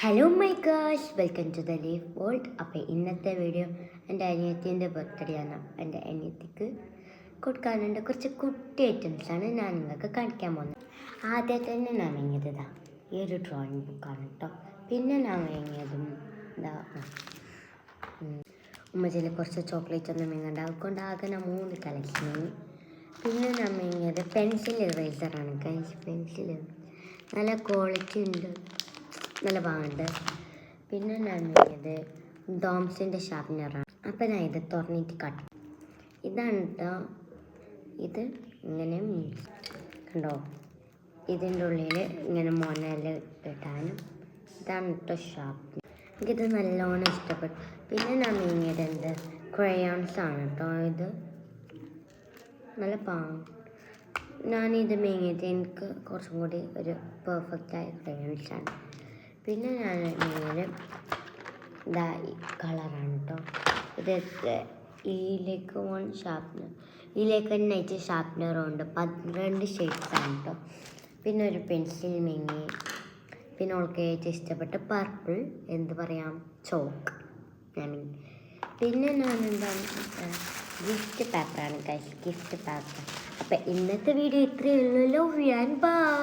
Hello my girls, welcome to the leaf world. അപ്പോൾ ഇന്നത്തെ video എൻ്റെ അനിയത്തിൻ്റെ ബർത്ത്ഡേ ആണ്. എൻ്റെ അനിയത്തിക്ക് കൊടുക്കാനുണ്ട് കുറച്ച് കുട്ടി ഐറ്റംസാണ് ഞാൻ നിങ്ങൾക്ക് കാണിക്കാൻ പോകുന്നത്. ആദ്യം തന്നെ ഞാൻ വാങ്ങിയതാ ഈ ഒരു ഡ്രോയിങ് ബുക്കാണ് കേട്ടോ. പിന്നെ ഞാൻ വാങ്ങിയതും എന്താ ഉമ്മച്ചിയിൽ കുറച്ച് ചോക്ലേറ്റ് ഒന്നും വാങ്ങണ്ട, അതുകൊണ്ട് ആകെ ഞാൻ 3 കളക്ഷൻ. പിന്നെ ഞാൻ വാങ്ങിയത് പെൻസിൽ ഇറേസറാണ്. പെൻസിൽ നല്ല ക്വാളിറ്റി ഉണ്ട്, നല്ല ഭാഗമുണ്ട്. പിന്നെ ഞാൻ വാങ്ങിയത് ഡോംസിൻ്റെ ഷാർപ്നറാണ്. അപ്പോൾ ഞാൻ ഇത് തുറന്നിട്ട് ഇതാണ് കേട്ടോ. ഇത് ഇങ്ങനെ കണ്ടോ, ഇതിൻ്റെ ഉള്ളിൽ ഇങ്ങനെ മൊനല് ഇട്ടാനും ഇതാണ് കേട്ടോ ഷാർപ്നർ. എനിക്കിത് നല്ലോണം ഇഷ്ടപ്പെട്ടു. പിന്നെ ഞാൻ വാങ്ങിയത് ക്രയോൺസ് ആണ് കേട്ടോ. ഇത് നല്ല ഞാനിത് വാങ്ങിയത് എനിക്ക് കുറച്ചും കൂടി ഒരു പെർഫെക്റ്റായ ക്രയോൺസാണ്. പിന്നെ ഞാൻ ഇങ്ങനെ ഈ കളറാണ് കേട്ടോ. ഇത് ഇതിലേക്ക് 1 ഷാർപ്നർ, ഇതിലേക്ക് നൈറ്റ് ഷാർപ്നറും ഉണ്ട്. 12 ഷെയ്ഡ്സാണ് കേട്ടോ. പിന്നെ ഒരു പെൻസിൽ മെങ്ങി. പിന്നെ അവൾക്ക് ഏറ്റവും ഇഷ്ടപ്പെട്ട പർപ്പിൾ ചോക്ക്. പിന്നെ ഞാൻ ഗിഫ്റ്റ് പാപ്പറാണ് ഗിഫ്റ്റ് പാപ്പർ. അപ്പം ഇന്നത്തെ വീഡിയോ ഇത്രയേ ഉള്ളൂ. Love you and by.